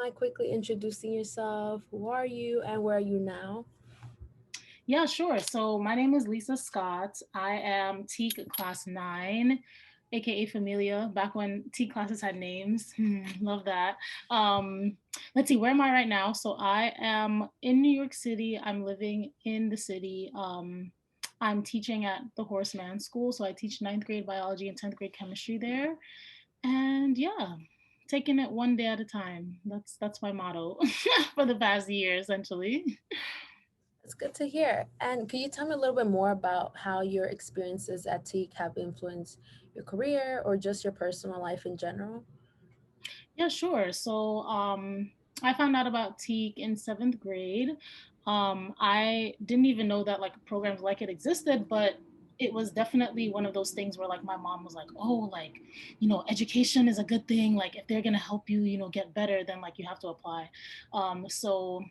mind quickly introducing yourself? Who are you and where are you now? Yeah, sure. So my name is Lisa Scott. I am TEAK Class 9, aka Familia, back when TEAK classes had names. Love that. Um, let's see, where am I right now? So I am in New York City. I'm living in the city. I'm teaching at the Horseman School. So I teach ninth grade biology and 10th grade chemistry there. And yeah, taking it one day at a time. That's my motto for the past year, essentially. It's good to hear. And can you tell me a little bit more about how your experiences at TEAK have influenced your career or just your personal life in general? Yeah, sure. So I found out about TEAK in seventh grade. I didn't even know that like programs like it existed, but it was definitely one of those things where like my mom was like, oh, like, education is a good thing. Like if they're gonna help you, get better, then like you have to apply. So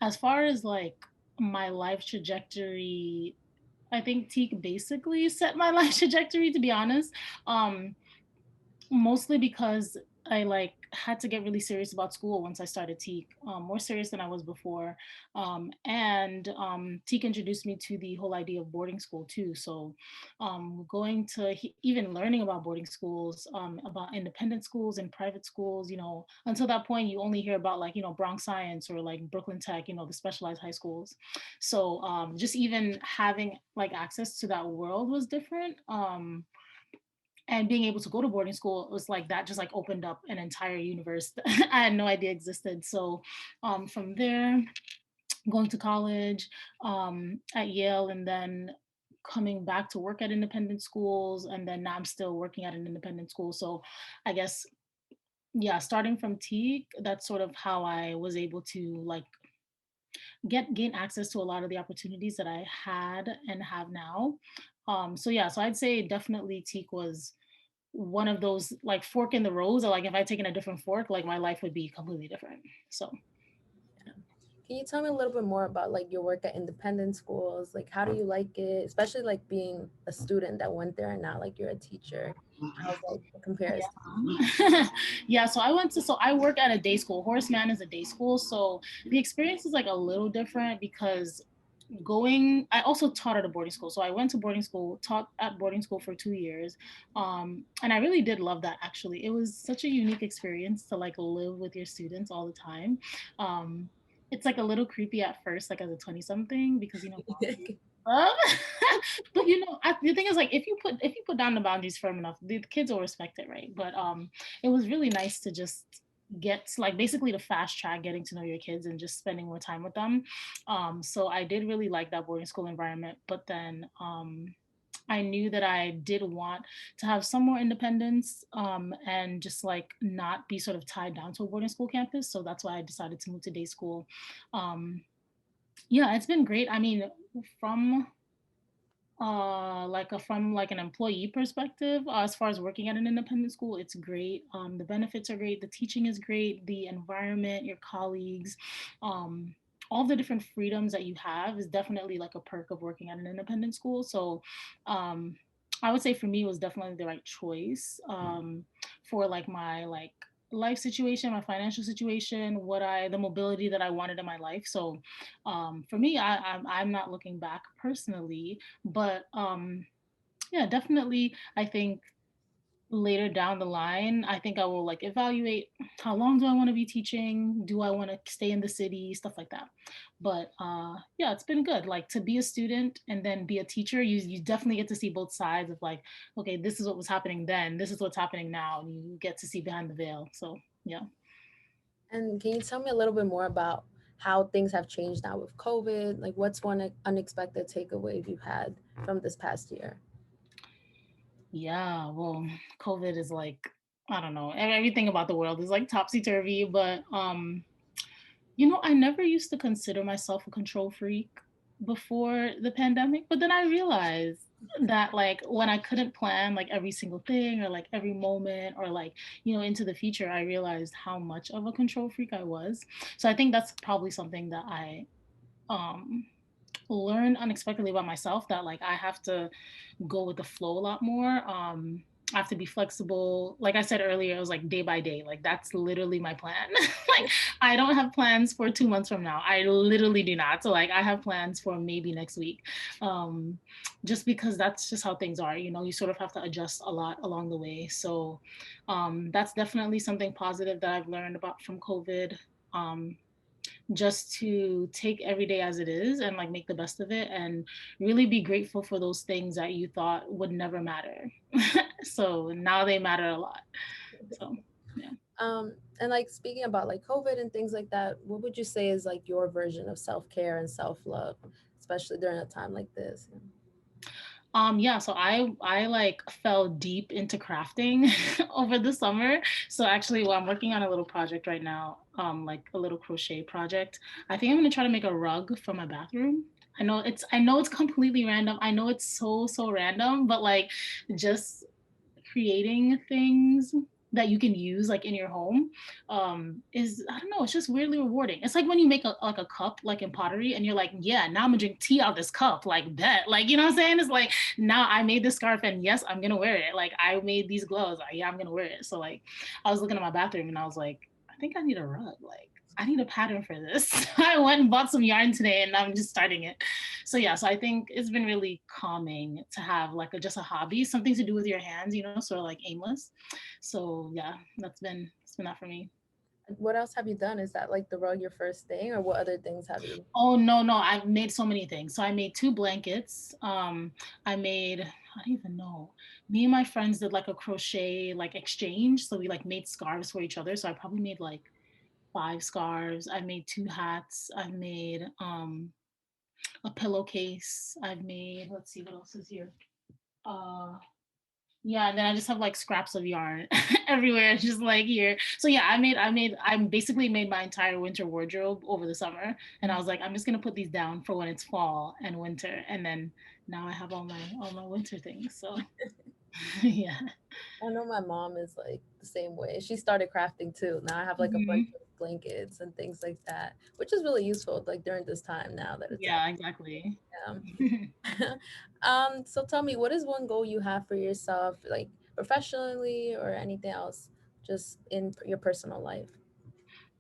as far as like my life trajectory, I think TEAK basically set my life trajectory, to be honest. Um, Mostly because I like had to get really serious about school once I started TEAK, more serious than I was before. And TEAK introduced me to the whole idea of boarding school too. So going to even learning about boarding schools, about independent schools and private schools, until that point, you only hear about like, Bronx Science or like Brooklyn Tech, the specialized high schools. So just even having like access to that world was different. And being able to go to boarding school was like that just like opened up an entire universe that I had no idea existed. So from there, going to college at Yale, and then coming back to work at independent schools, and then now I'm still working at an independent school. So I guess, yeah, starting from TEAK, that's sort of how I was able to like gain access to a lot of the opportunities that I had and have now. So yeah, so I'd say definitely TEAK was one of those like fork in the roads, or like if I'd taken a different fork, like my life would be completely different. So Yeah. Can you tell me a little bit more about like your work at independent schools? Like how do you like it? Especially like being a student that went there and now like you're a teacher. How's like the comparison? yeah. Yeah, so I work at a day school. Horseman is a day school, so the experience is like a little different because I also taught at a boarding school. So I went to boarding school, taught at boarding school for 2 years. And I really did love that, actually. It was such a unique experience to like live with your students all the time. um it's like a little creepy at first, like as a 20 something, because boundaries. Uh, but the thing is, like, if you put down the boundaries firm enough, the kids will respect it, right? But it was really nice to just get like basically to fast track getting to know your kids and just spending more time with them. So I did really like that boarding school environment, but then I knew that I did want to have some more independence, and just like not be sort of tied down to a boarding school campus. So that's why I decided to move to day school. Um, yeah, it's been great. I mean, from from like an employee perspective, as far as working at an independent school, it's great. The benefits are great, the teaching is great, the environment, your colleagues, um all the different freedoms that you have is definitely like a perk of working at an independent school. So um I would say for me it was definitely the right choice, for like my like life situation, my financial situation, the mobility that I wanted in my life. So for me, I'm not looking back personally, but yeah, definitely I think later down the line, I think I will like evaluate how long do I want to be teaching, do I want to stay in the city, stuff like that. But yeah, it's been good, like to be a student and then be a teacher. You definitely get to see both sides of like, okay, this is what was happening then, this is what's happening now, and you get to see behind the veil. So yeah. And can you tell me a little bit more about how things have changed now with COVID? Like, what's one unexpected takeaway you've had from this past year? Yeah, well, COVID is like, I don't know, everything about the world is like topsy turvy, but I never used to consider myself a control freak before the pandemic, but then I realized that like when I couldn't plan like every single thing or like every moment or like, into the future, I realized how much of a control freak I was. So I think that's probably something that I um learned unexpectedly about myself, that like I have to go with the flow a lot more. I have to be flexible. Like I said earlier, it was like day by day. Like that's literally my plan. Like I don't have plans for 2 months from now. I literally do not. So like I have plans for maybe next week. Um, just because that's just how things are. You know, you sort of have to adjust a lot along the way. So that's definitely something positive that I've learned about from COVID. Um, just to take every day as it is and like make the best of it and really be grateful for those things that you thought would never matter. So now they matter a lot. So yeah. And like speaking about like COVID and things like that, what would you say is like your version of self-care and self-love, especially during a time like this? Yeah, so I like fell deep into crafting over the summer. So actually, well, I'm working on a little project right now, like a little crochet project. I think I'm gonna try to make a rug for my bathroom. I know it's completely random. I know it's so random, but like just creating things that you can use like in your home is, I don't know, it's just weirdly rewarding. It's like when you make a cup like in pottery and you're like, yeah, now I'm gonna drink tea out of this cup, like that, like, you know what I'm saying? It's like, now I made this scarf and yes, I'm gonna wear it. Like I made these gloves, like, yeah, I'm gonna wear it. So like I was looking at my bathroom and I was like, I think I need a rug. Like I need a pattern for this. I went and bought some yarn today and I'm just starting it. So yeah, so I think it's been really calming to have like just a hobby, something to do with your hands, you know, sort of like aimless. So yeah, it's been that for me. What else have you done? Is that like the rug your first thing, or what other things have you? Oh no, I've made so many things. So I made two blankets. I made, I don't even know. Me and my friends did like a crochet like exchange. So we like made scarves for each other. So I probably made like five scarves. I made two hats. I made a pillowcase. I've made, let's see what else is here. Uh Yeah, and then I just have like scraps of yarn everywhere, just like here. So yeah, I basically made my entire winter wardrobe over the summer, and I was like, I'm just gonna put these down for when it's fall and winter, and then now I have all my winter things. So yeah. I know my mom is like the same way. She started crafting too. Now I have like a bunch Mhm. of blankets and things like that, which is really useful like during this time now that it's Yeah, exactly. out. So tell me, what is one goal you have for yourself, like professionally or anything else, just in your personal life?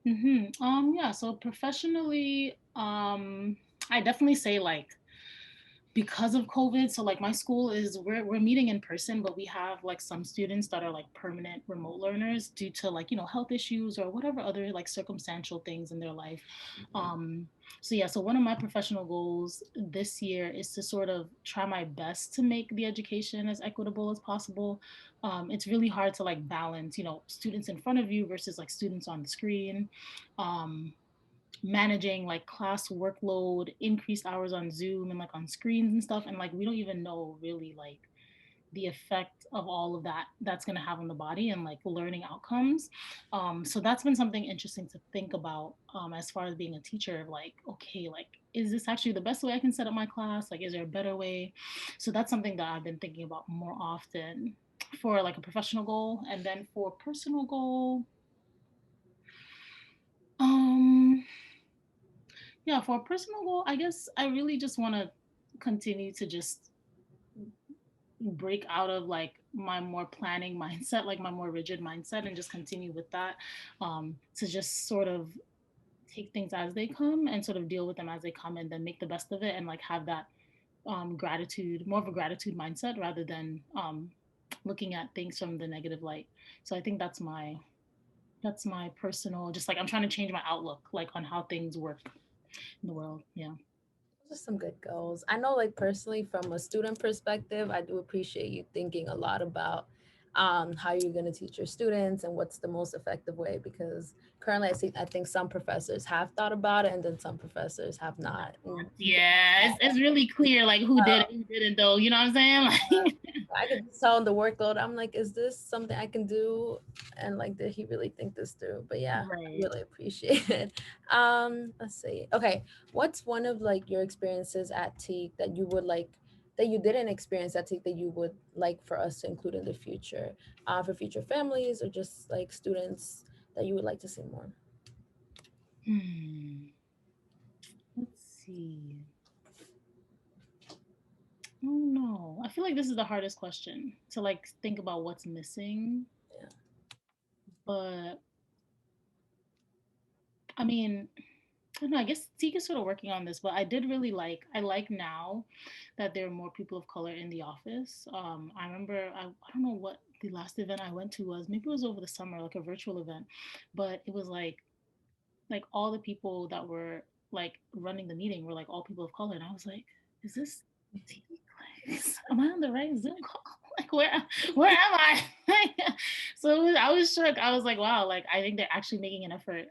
Yeah, so professionally, I definitely say like because of COVID, so like my school is we're meeting in person, but we have like some students that are like permanent remote learners due to like, you know, health issues or whatever other like circumstantial things in their life. Um, so yeah, so one of my professional goals this year is to sort of try my best to make the education as equitable as possible. It's really hard to like balance, you know, students in front of you versus like students on the screen. Um, Managing like class workload, increased hours on Zoom and like on screens and stuff. And like we don't even know really like the effect of all of that that's going to have on the body and like learning outcomes. So that's been something interesting to think about as far as being a teacher. Like, okay, like, is this actually the best way I can set up my class? Like, is there a better way? So that's something that I've been thinking about more often for like a professional goal. And then for personal goal, um, yeah, for a personal goal, I guess I really just want to continue to just break out of like my more planning mindset, like my more rigid mindset, and just continue with that. To just sort of take things as they come and sort of deal with them as they come, and then make the best of it, and like have that gratitude, more of a gratitude mindset rather than looking at things from the negative light. So I think that's my personal, just like I'm trying to change my outlook like on how things work in the world. Yeah. Those are some good goals. I know, like personally, from a student perspective, I do appreciate you thinking a lot about how you're going to teach your students and what's the most effective way. Because currently, I think some professors have thought about it, and then some professors have not. And Yeah, it's really clear like who did it, who didn't though. You know what I'm saying? Like, I could just tell him the workload. I'm like, is this something I can do? And like, did he really think this through? But yeah, I right. really appreciate it. Let's see. Okay, what's one of like your experiences at TEAK that you would like that you didn't experience at TEAK that you would like for us to include in the future, for future families or just like students that you would like to see more? Hmm. Let's see. Oh no. I feel like this is the hardest question to like think about what's missing. Yeah. But I mean, I don't know. I guess Teak is sort of working on this, but I did really like. I like now that there are more people of color in the office. I remember. I don't know what the last event I went to was. Maybe it was over the summer, like a virtual event, but it was like all the people that were like running the meeting were like all people of color, and I was like, is this Teak? Like, am I on the right Zoom call? Like where am I? So I was shook. I was like, wow. Like I think they're actually making an effort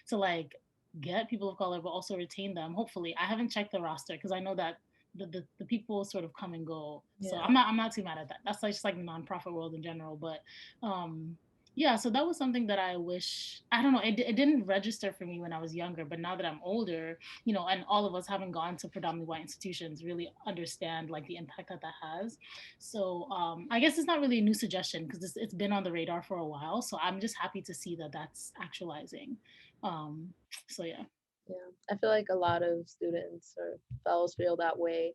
to like get people of color, but also retain them. Hopefully, I haven't checked the roster because I know that the people sort of come and go. So Yeah. I'm not too mad at that. That's like just like the nonprofit world in general. But um, yeah, so that was something that I wish I don't know. It didn't register for me when I was younger, but now that I'm older, and all of us having gone to predominantly white institutions really understand like the impact that that has. So I guess it's not really a new suggestion because it's been on the radar for a while. So I'm just happy to see that that's actualizing. Um, so yeah. Yeah, I feel like a lot of students or fellows feel that way.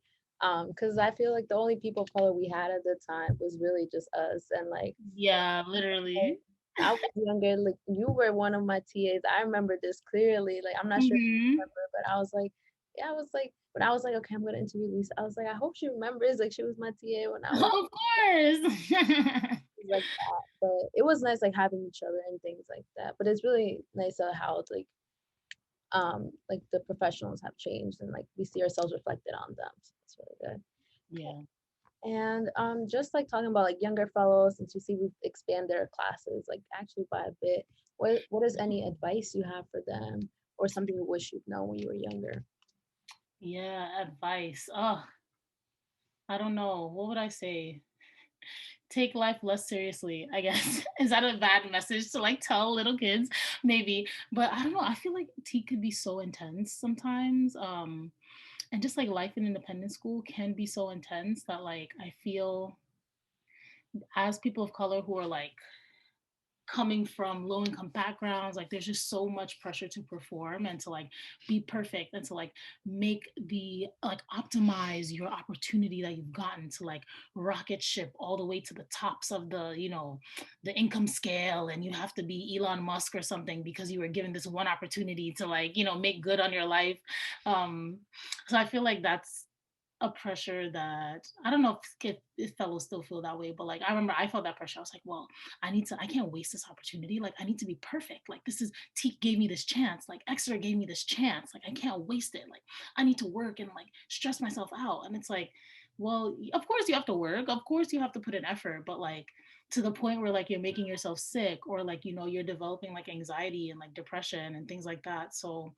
Because I feel like the only people of color we had at the time was really just us. And like, Yeah, literally. I was younger, like you were one of my TAs. I remember this clearly. Like, I'm not sure if you Hmm. remember, but I was like, yeah, I was like, when I was like, okay, I'm gonna interview Lisa. I was like, I hope she remembers. Like, she was my TA when I was Of course. like that. But it was nice like having each other and things like that. But it's really nice how it's like the professionals have changed and like we see ourselves reflected on them. So it's really good. Yeah. And just like talking about like younger fellows, since you see we've expanded their classes like actually by a bit. What is any advice you have for them or something you wish you'd known when you were younger? Yeah, advice. Oh, I don't know. What would I say? Take life less seriously, I guess. Is that a bad message to like tell little kids? Maybe. But I don't know. I feel like tea could be so intense sometimes. And just like life in independent school can be so intense that like I feel as people of color who are like coming from low income backgrounds, like there's just so much pressure to perform and to like be perfect and to like make the like optimize your opportunity that you've gotten to like rocket ship all the way to the tops of the income scale, and you have to be Elon Musk or something because you were given this one opportunity to like make good on your life. um so I feel like that's a pressure that I don't know if fellows still feel that way, but like I remember I felt that pressure. I was like, well, I can't waste this opportunity. Like I need to be perfect. Like this is Teak gave me this chance. Like Exeter gave me this chance. Like I can't waste it. Like I need to work and like stress myself out. And it's like, well, of course you have to work. Of course you have to put in effort, but like to the point where like you're making yourself sick or like you're developing like anxiety and like depression and things like that. So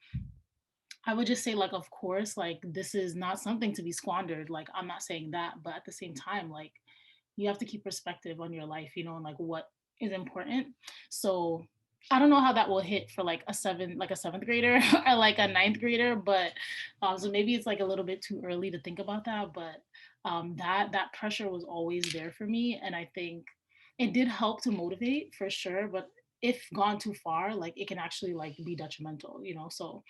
I would just say, like, of course, like, this is not something to be squandered. Like, I'm not saying that, but at the same time, like, you have to keep perspective on your life, and like what is important. So I don't know how that will hit for like a seventh grader or like a ninth grader, but so maybe it's like a little bit too early to think about that. But that pressure was always there for me, and I think it did help to motivate for sure. But if gone too far, like it can actually like be detrimental. So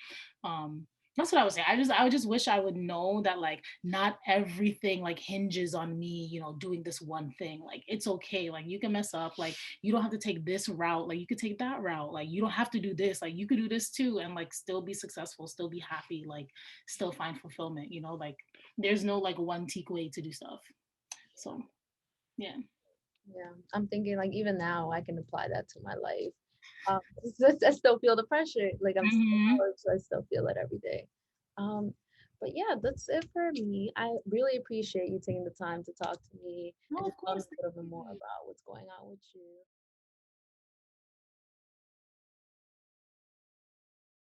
um that's what I would say. I would just wish I would know that like not everything like hinges on me, doing this one thing. Like it's okay. Like you can mess up. Like you don't have to take this route. Like you could take that route. Like you don't have to do this. Like you could do this too and like still be successful, still be happy, like still find fulfillment. Like there's no like one teak way to do stuff. So yeah. Yeah, I'm thinking like even now I can apply that to my life. I still feel the pressure. Like I'm still in Hmm. college, so I still feel it every day. Um, but yeah, that's it for me. I really appreciate you taking the time to talk to me No, and of just tell me course. a little bit more about what's going on with you.